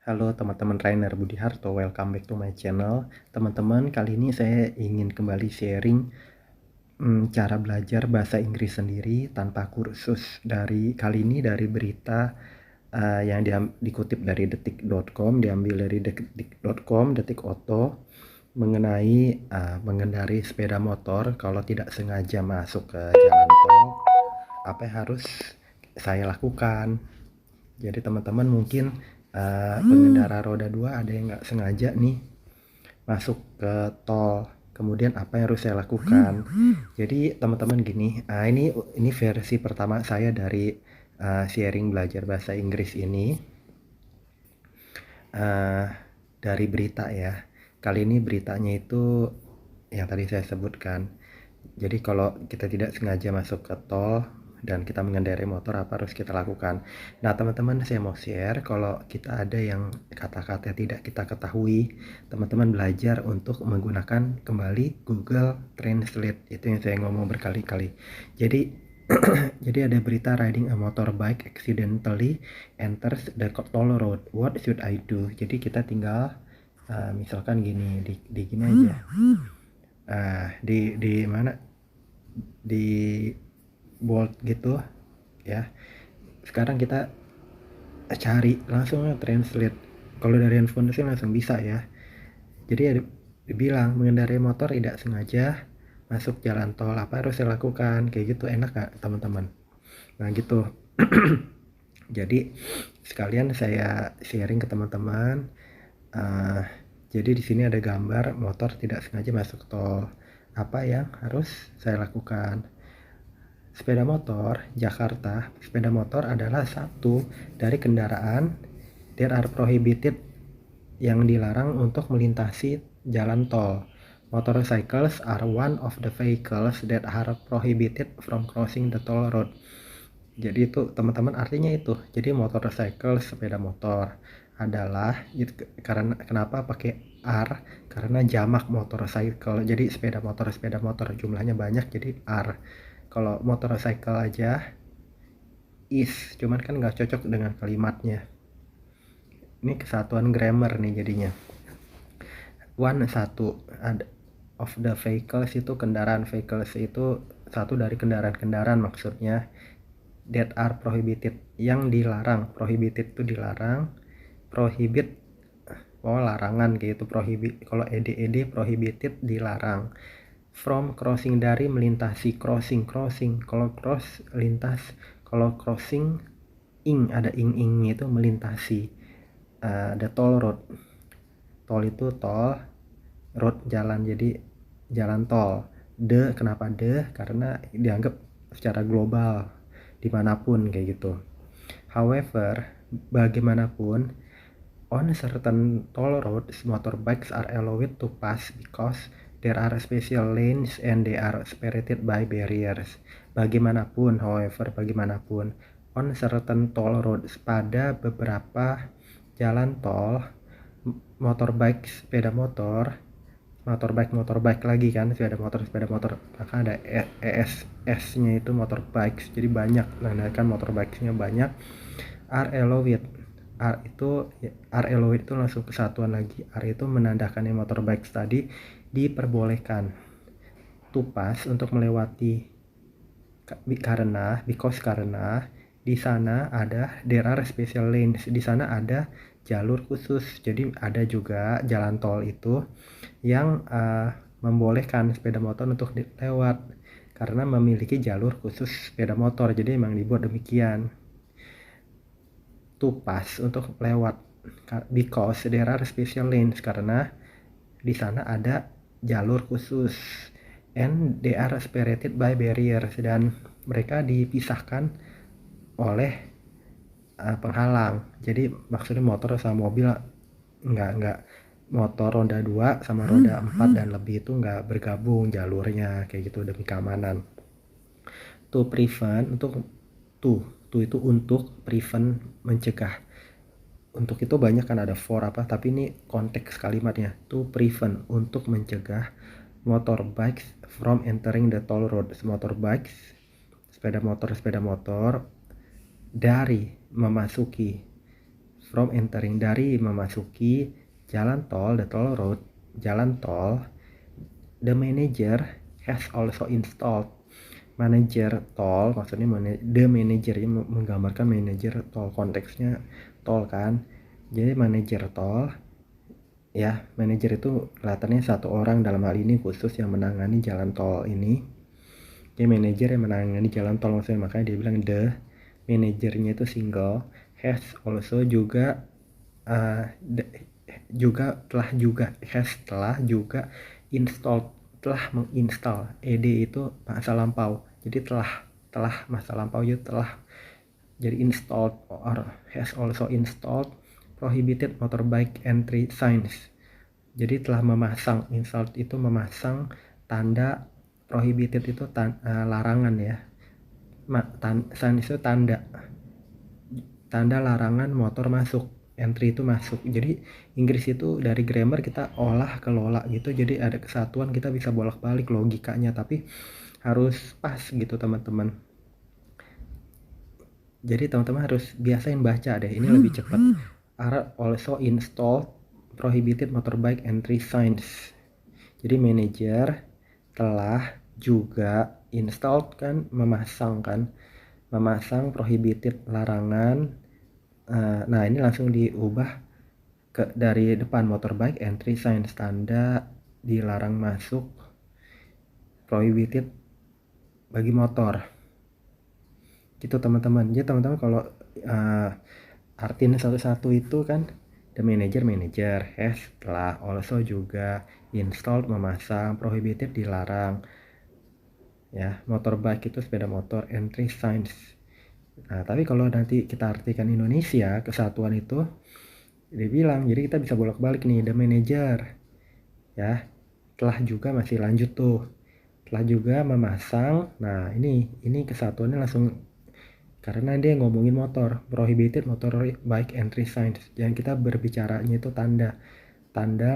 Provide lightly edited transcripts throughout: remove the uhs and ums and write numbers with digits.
Halo teman-teman, Rainer Budi Harto, welcome back to my channel. Teman-teman, kali ini saya ingin kembali sharing cara belajar bahasa Inggris sendiri tanpa kursus. Kali ini dari berita yang dikutip dari detik.com, diambil dari detik.com, Detik Oto, mengenai mengendarai sepeda motor kalau tidak sengaja masuk ke jalan tol, apa yang harus saya lakukan. Jadi teman-teman mungkin pengendara roda 2 ada yang nggak sengaja nih masuk ke tol. Kemudian apa yang harus saya lakukan? Jadi teman-teman gini, ini versi pertama saya dari sharing belajar bahasa Inggris ini dari berita ya. Kali ini beritanya itu yang tadi saya sebutkan. Jadi kalau kita tidak sengaja masuk ke tol dan kita mengendarai motor, apa harus kita lakukan? Nah teman-teman, saya mau share kalau kita ada yang kata-kata tidak kita ketahui, teman-teman belajar untuk menggunakan kembali Google Translate. Itu yang saya ngomong berkali-kali. Jadi jadi ada berita riding a motorbike accidentally enters the toll road. What should I do? Jadi kita tinggal misalkan gini, di gini aja. Di mana? Di Bolt gitu ya. Sekarang kita cari langsung translate. Kalau dari handphone sih langsung bisa ya. Jadi ada dibilang mengendarai motor tidak sengaja masuk jalan tol, apa harus saya lakukan? Kayak gitu, enak gak teman-teman? Nah gitu. Jadi sekalian saya sharing ke teman-teman. Jadi di sini ada gambar motor tidak sengaja masuk tol. Apa yang harus saya lakukan? Sepeda motor Jakarta, sepeda motor adalah satu dari kendaraan that are prohibited, yang dilarang untuk melintasi jalan tol. Motorcycles are one of the vehicles that are prohibited from crossing the toll road. Jadi itu teman-teman artinya itu. Jadi motorcycle, sepeda motor adalah karena kenapa pakai R? Karena jamak motorcycle. Jadi sepeda motor jumlahnya banyak, jadi R. Kalau motorcycle aja is, cuman kan nggak cocok dengan kalimatnya. Ini kesatuan grammar nih jadinya. One, satu, of the vehicles itu kendaraan, vehicles itu satu dari kendaraan-kendaraan maksudnya, that are prohibited, yang dilarang. Prohibited itu dilarang, prohibit larangan gitu, prohibit. Kalau ed prohibited dilarang. From crossing, dari melintasi, crossing. Kalau cross lintas, kalau crossing ada ing itu melintasi. The toll road, tol itu tol, road jalan, jadi jalan tol. Kenapa karena dianggap secara global dimanapun kayak gitu. However, bagaimanapun, on certain toll roads, motorbikes are allowed to pass because there are special lanes and they are separated by barriers. Bagaimanapun, on certain toll roads, pada beberapa jalan tol, sepeda motorbike lagi kan, sepeda motor, maka ada S-nya itu motorbikes, jadi banyak, nah kan motorbikesnya banyak. R allowed itu langsung kesatuan lagi. R itu menandakan yang motorbikes tadi diperbolehkan to pass, untuk melewati, karena di sana ada there are special lanes, di sana ada jalur khusus. Jadi ada juga jalan tol itu yang membolehkan sepeda motor untuk lewat karena memiliki jalur khusus sepeda motor. Jadi memang dibuat demikian, to pass, untuk lewat, because there are special lanes, karena di sana ada jalur khusus, and they are separated by barriers, dan mereka dipisahkan oleh penghalang. Jadi maksudnya motor sama mobil nggak motor roda 2 sama roda 4 dan lebih itu nggak bergabung jalurnya kayak gitu demi keamanan. To prevent, to itu untuk, prevent mencegah. Untuk itu banyak kan ada for apa, tapi ini konteks kalimatnya. To prevent, untuk mencegah, motorbikes from entering the toll road. Motorbikes, sepeda motor dari memasuki, from entering, dari memasuki jalan tol, the toll road, jalan tol. The manager has also installed, manajer tol maksudnya the manager, ini menggambarkan manajer tol, konteksnya tol kan. Jadi manajer tol ya, manajer itu kelihatannya satu orang dalam hal ini khusus yang menangani jalan tol ini. Dia manajer yang menangani jalan tol maksudnya, makanya dia bilang the manajernya itu single, has also juga telah juga installed, telah menginstal. Ed itu masa lampau, jadi telah masa lampau, telah, jadi installed or has also installed prohibited motorbike entry signs. Jadi telah memasang, installed itu memasang, tanda prohibited itu larangan ya. Signs itu tanda larangan motor masuk, entry itu masuk. Jadi Inggris itu dari grammar kita olah kelola gitu, jadi ada kesatuan, kita bisa bolak-balik logikanya, tapi harus pas gitu teman-teman. Jadi teman-teman harus biasain baca deh, ini lebih cepat. Are also installed prohibited motorbike entry signs. Jadi manajer telah juga installed kan, memasang prohibited, larangan. Nah ini langsung diubah dari depan, motorbike entry signs, tanda dilarang masuk, prohibited bagi motor gitu teman-teman. Jadi teman-teman kalau artiin satu-satu itu kan, the manager has, telah, also juga, installed memasang, prohibited dilarang ya, motorbike itu sepeda motor, entry signs. Nah tapi kalau nanti kita artikan Indonesia, kesatuan itu dia bilang, jadi kita bisa bolak-balik nih, the manager ya, telah juga masih lanjut tuh, telah juga memasang. Nah ini kesatuannya langsung, karena dia ngomongin motor, prohibited motorbike entry signs, yang kita berbicaranya itu tanda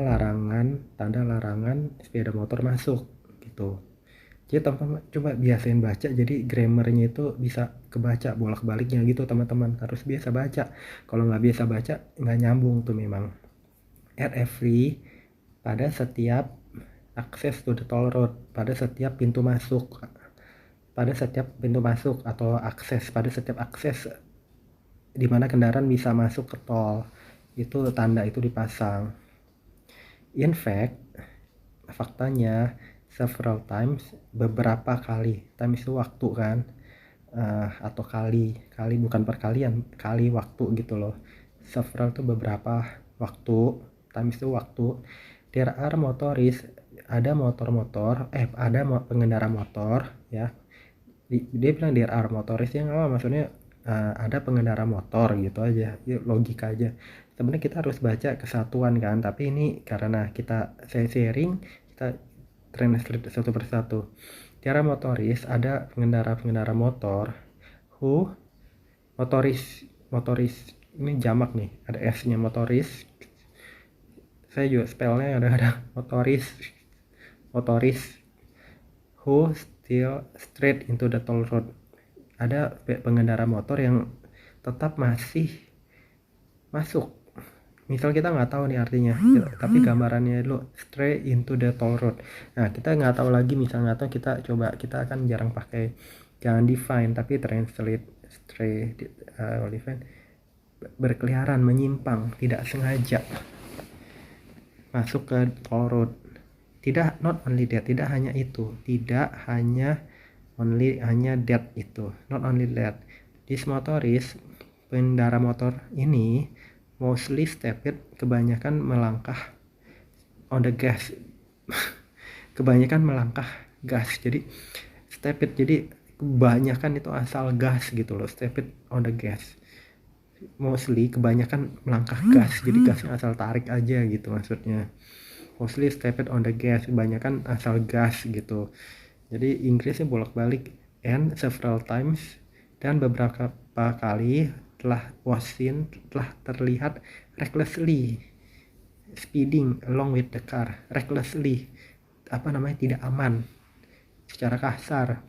larangan sepeda motor masuk gitu. Jadi teman-teman coba biasain baca, jadi grammarnya itu bisa kebaca bolak-baliknya gitu teman-teman, harus biasa baca. Kalau nggak biasa baca nggak nyambung tuh memang. At every, pada setiap, access to the toll road, pada setiap pintu masuk, atau akses, pada setiap akses di mana kendaraan bisa masuk ke tol, itu tanda itu dipasang. In fact, faktanya, several times, beberapa kali, times itu waktu kan, atau kali bukan perkalian, kali waktu gitu loh. Several itu beberapa, waktu, times itu waktu. There are motorists, ada ada pengendara motor ya. Dia bilang there are motorists, yang maksudnya ada pengendara motor gitu aja, logika aja. Sebenarnya kita harus baca kesatuan kan, tapi ini karena saya sharing, kita translate satu persatu. Tiara motoris, ada pengendara motor, who, motoris ini jamak nih, ada S-nya, motoris. Saya juga spellnya ada motoris, who still straight into the toll road. Ada pengendara motor yang tetap masih masuk. Misal kita nggak tahu nih artinya, tapi gambarannya dulu, straight into the toll road. Nah kita nggak tahu lagi, misal nggak tahu, kita akan jarang pakai, jangan define tapi translate. Straight, define, berkeliaran, menyimpang, tidak sengaja masuk ke toll road. Not only that, tidak hanya that itu, not only that, this motorist, pengendara motor ini, mostly stepped, kebanyakan melangkah, on the gas, kebanyakan melangkah gas. Jadi stepped, jadi kebanyakan itu asal gas gitu loh, stepped on the gas. Mostly, kebanyakan melangkah gas, jadi gasnya asal tarik aja gitu maksudnya. Mostly stepped on the gas, kebanyakan asal gas gitu. Jadi Inggrisnya bolak-balik, and several times, dan beberapa kali, telah terlihat recklessly speeding along with the car. Recklessly, tidak aman, secara kasar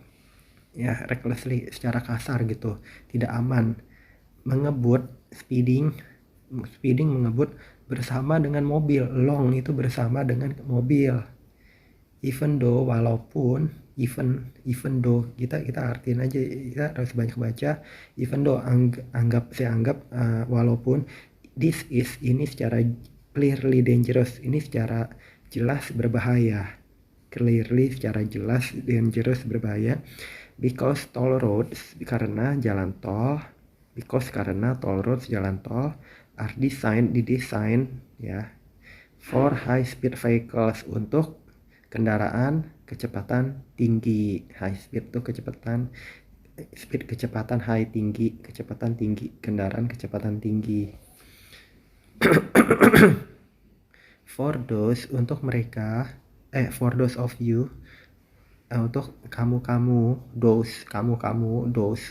ya, recklessly secara kasar gitu, tidak aman, mengebut, speeding Speeding mengebut bersama dengan mobil. Long itu bersama dengan mobil. Even though, walaupun, even though, kita artiin aja, kita harus banyak baca. Even though, saya anggap walaupun, this is, ini secara clearly dangerous, ini secara jelas berbahaya. Clearly, secara jelas dangerous, berbahaya. Because toll roads, karena jalan tol, karena toll roads, jalan tol, are didesain ya, for high speed vehicles, untuk kendaraan kecepatan tinggi. High speed itu kecepatan high, tinggi, kecepatan tinggi, kendaraan kecepatan tinggi. For those, untuk mereka, for those of you, untuk kamu, those,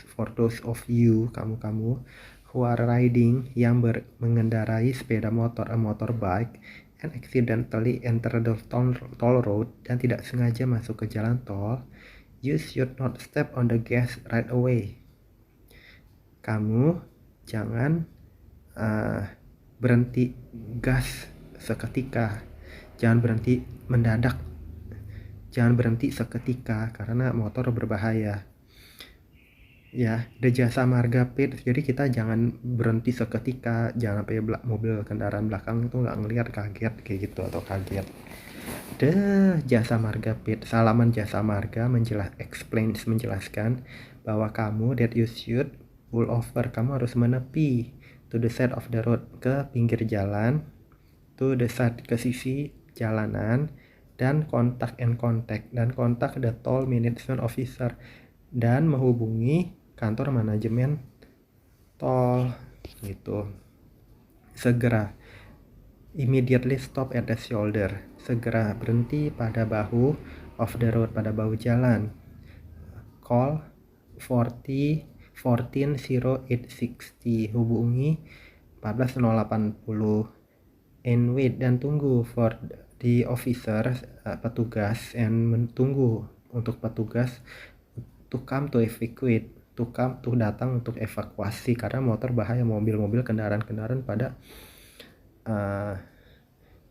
for those of you, kamu who are riding, yang mengendarai sepeda motor, a motorbike, and accidentally enter the toll road, dan tidak sengaja masuk ke jalan tol, you should not step on the gas right away. Kamu jangan berhenti gas seketika, jangan berhenti mendadak, jangan berhenti seketika, karena motor berbahaya. Ya, the jasa marga pit. Jadi kita jangan berhenti seketika, jangan sampai mobil kendaraan belakang itu nggak ngelihat, kaget kayak gitu, atau kaget. The jasa marga pit, salaman jasa marga menjelaskan bahwa kamu, that you should pull over, kamu harus menepi, to the side of the road, ke pinggir jalan, to the side, ke sisi jalanan, dan kontak the toll management officer, dan menghubungi kantor manajemen tol gitu. Segera, immediately stop at the shoulder, segera berhenti pada bahu of the road, pada bahu jalan. Call 140860, hubungi 14080, and wait, dan tunggu, for the officer, petugas, and tunggu untuk petugas, to come to evacuate, to datang untuk evakuasi, karena motor bahaya, mobil-mobil, kendaraan-kendaraan pada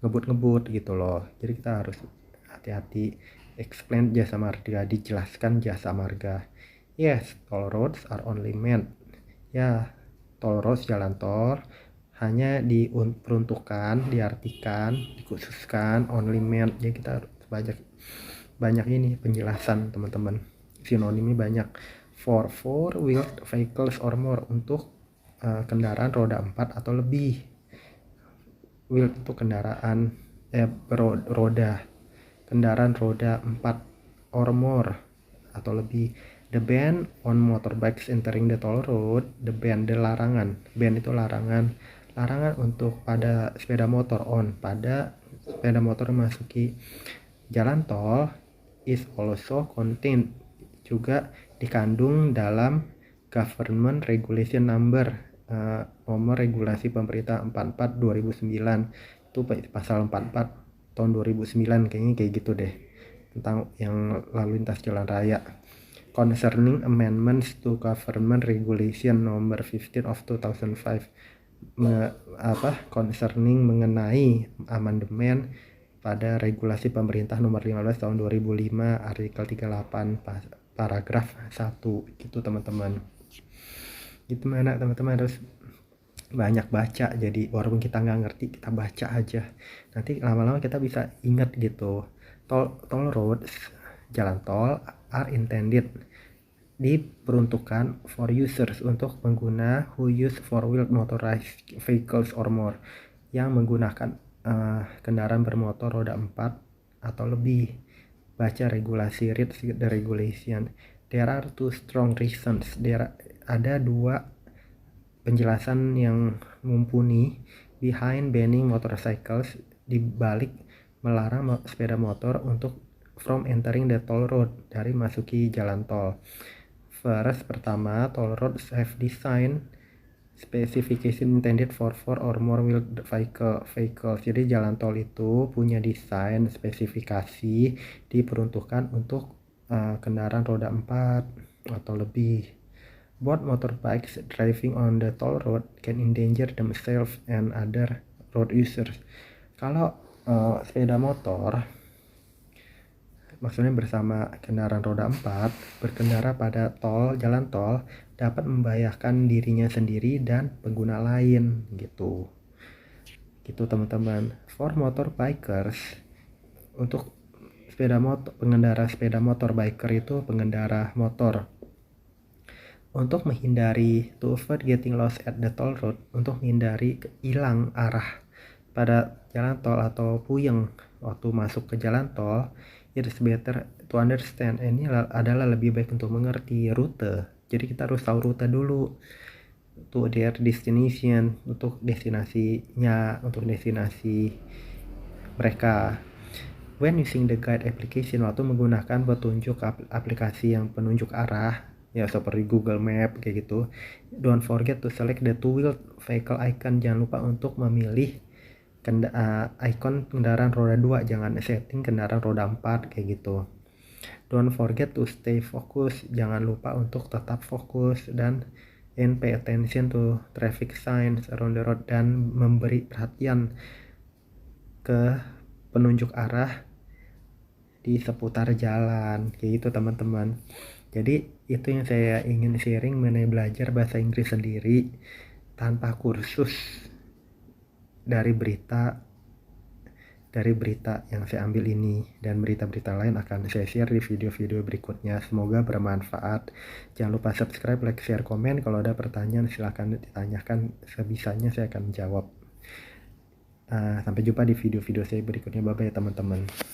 ngebut gitu loh. Jadi kita harus hati-hati. Explain jasa marga, dijelaskan jasa marga. Yes, toll roads are only meant, ya, toll roads, jalan tol, hanya diperuntukkan, diartikan, dikhususkan, only meant. Jadi kita harus banyak ini penjelasan, teman-teman. Sinonimnya banyak. For four-wheeled vehicles or more, untuk kendaraan roda 4 atau lebih. Wheel itu kendaraan roda, kendaraan roda 4, or more atau lebih. The ban on motorbikes entering the toll road, the ban, larangan, ban itu larangan untuk pada sepeda motor, pada sepeda motor memasuki jalan tol, is also contained, juga dikandung dalam government regulation number, nomor regulasi pemerintah 44 2009, itu pasal 44 tahun 2009, kayaknya kayak gitu deh, tentang yang lalu lintas jalan raya. Concerning amendments to government regulation number 15 of 2005, concerning, mengenai amandemen pada regulasi pemerintah nomor 15 tahun 2005, artikel 38 paragraf 1 gitu, teman-teman. Gimana teman-teman, harus banyak baca. Jadi walaupun kita nggak ngerti, kita baca aja, nanti lama-lama kita bisa ingat gitu. Toll roads, jalan tol, are intended, diperuntukkan, for users, untuk pengguna, who use four-wheeled motorized vehicles or more, yang menggunakan kendaraan bermotor roda 4 atau lebih. Baca regulasi, read the regulation. There are two strong reasons, ada dua penjelasan yang mumpuni, behind banning motorcycles, di balik melarang sepeda motor untuk from entering the toll road, dari masuki jalan tol. First, pertama, toll roads have design specification intended for four or more wheeled vehicles. Jadi jalan tol itu punya desain, spesifikasi, diperuntukkan untuk kendaraan roda 4 atau lebih. Both motorbikes driving on the toll road can endanger themselves and other road users. Kalau sepeda motor, maksudnya bersama kendaraan roda 4, berkendara pada jalan tol dapat membahayakan dirinya sendiri dan pengguna lain gitu. Gitu teman-teman. For motorbikers, untuk pengendara sepeda motor biker itu pengendara motor. Untuk menghindari to avoid getting lost at the toll road, untuk menghindari hilang arah pada jalan tol atau puyeng waktu masuk ke jalan tol, it is better to understand. Ini adalah lebih baik untuk mengerti rute. Jadi kita harus tahu rute dulu to their destination, untuk destinasinya, untuk destinasi mereka. When using the guide application, waktu menggunakan petunjuk aplikasi yang penunjuk arah, ya seperti Google Map kayak gitu, don't forget to select the two-wheel vehicle icon. Jangan lupa untuk memilih icon kendaraan roda 2, jangan setting kendaraan roda 4 kayak gitu. Don't forget to stay focus, jangan lupa untuk tetap fokus, dan pay attention to traffic signs around the road, dan memberi perhatian ke penunjuk arah di seputar jalan kayak gitu teman-teman. Jadi itu yang saya ingin sharing mengenai belajar bahasa Inggris sendiri tanpa kursus, dari berita yang saya ambil ini, dan berita-berita lain akan saya share di video-video berikutnya. Semoga bermanfaat. Jangan lupa subscribe, like, share, komen. Kalau ada pertanyaan silahkan ditanyakan, sebisanya saya akan jawab. Sampai jumpa di video-video saya berikutnya. Bye bye teman-teman.